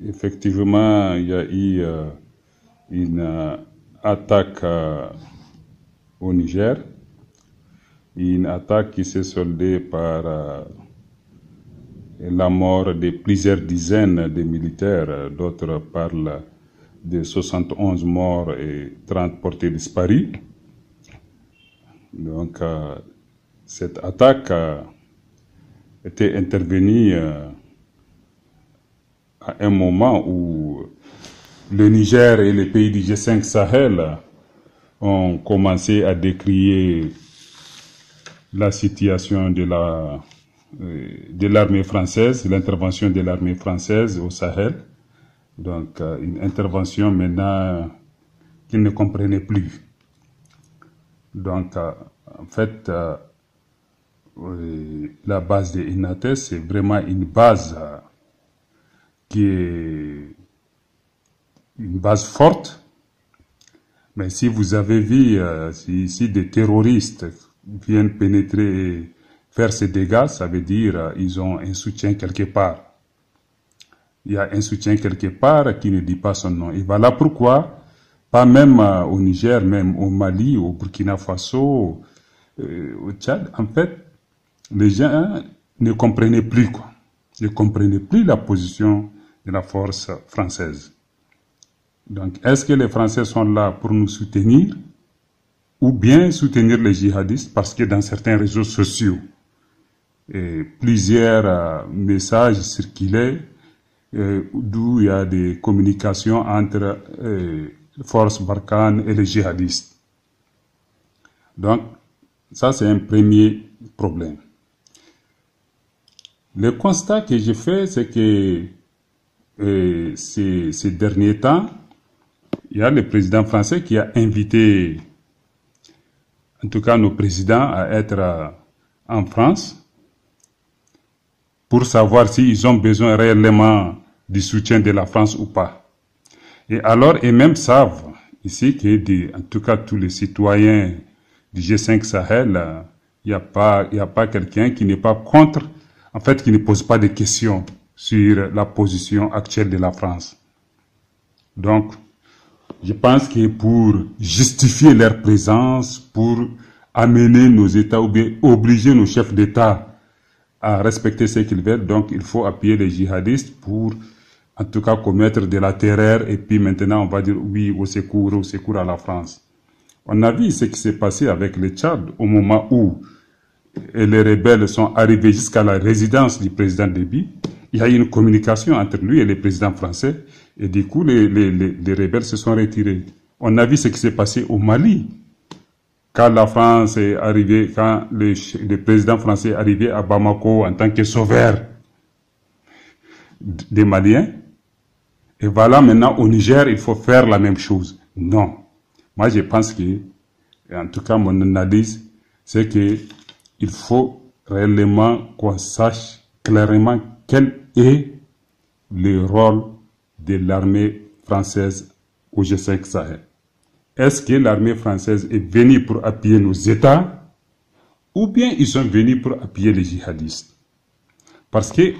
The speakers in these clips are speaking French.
Effectivement, il y a eu une attaque au Niger, une attaque qui s'est soldée par la mort de plusieurs dizaines de militaires. D'autres parlent de 71 morts et 30 portés disparus. Donc, cette attaque était intervenue à un moment où le Niger et les pays du G5 Sahel ont commencé à décrier la situation de l'armée française, l'intervention de l'armée française au Sahel. Donc, une intervention maintenant qu'ils ne comprenaient plus. Donc, en fait, la base de Inates, c'est vraiment une base qui est une base forte. Mais si vous avez vu si des terroristes viennent pénétrer et faire ces dégâts, ça veut dire ils ont un soutien quelque part. Il y a un soutien quelque part qui ne dit pas son nom. Et voilà pourquoi, pas même au Niger, même au Mali, au Burkina Faso, au Tchad, en fait, les gens ne comprenaient plus quoi. Ne comprenaient plus la position de la force française. Donc, est-ce que les Français sont là pour nous soutenir ou bien soutenir les djihadistes? Parce que dans certains réseaux sociaux, plusieurs messages circulaient d'où il y a des communications entre forces Barkhane et les djihadistes. Donc, ça c'est un premier problème. Le constat que j'ai fait, c'est que ces derniers temps, il y a le président français qui a invité, en tout cas nos présidents, à être en France pour savoir s'ils ont besoin réellement du soutien de la France ou pas. Et alors, eux-mêmes savent ici que, en tout cas, tous les citoyens du G5 Sahel, il n'y a pas quelqu'un qui n'est pas contre, en fait, qui ne pose pas de questions sur la position actuelle de la France. Donc, je pense que pour justifier leur présence, pour amener nos États ou bien obliger nos chefs d'État à respecter ce qu'ils veulent, donc il faut appuyer les djihadistes pour, en tout cas, commettre de la terreur et puis maintenant on va dire oui au secours à la France. On a vu ce qui s'est passé avec le Tchad au moment où les rebelles sont arrivés jusqu'à la résidence du président Déby. Il y a eu une communication entre lui et le président français et du coup les rebelles se sont retirés. On a vu ce qui s'est passé au Mali. Quand la France est arrivée, quand le président français est arrivé à Bamako en tant que sauveur des Maliens, et voilà maintenant au Niger, il faut faire la même chose. Non. Moi je pense que, en tout cas mon analyse, c'est que il faut réellement qu'on sache clairement quel est le rôle de l'armée française au G5 Sahel. Est-ce que l'armée française est venue pour appuyer nos États ou bien ils sont venus pour appuyer les djihadistes? Parce que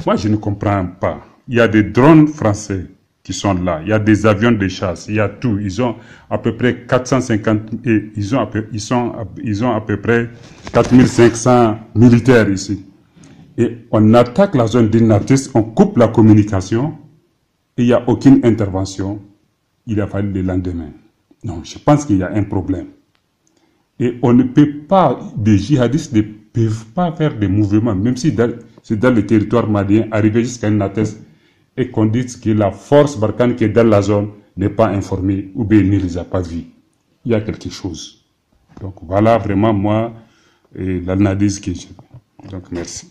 moi je ne comprends pas. Il y a des drones français qui sont là, il y a des avions de chasse, il y a tout. Ils ont à peu près 450 et ils ont à peu près 4500 militaires ici. Et on attaque la zone d'Inates, on coupe la communication et il n'y a aucune intervention. Il a fallu le lendemain. Non, je pense qu'il y a un problème. Et on ne peut pas, les djihadistes ne peuvent pas faire des mouvements, même si c'est dans le territoire malien, arriver jusqu'à Inates et qu'on dise que la force Barkhane qui est dans la zone n'est pas informée ou bien ne les a pas vus. Il y a quelque chose. Donc voilà vraiment moi l'analyse que j'ai. Donc merci.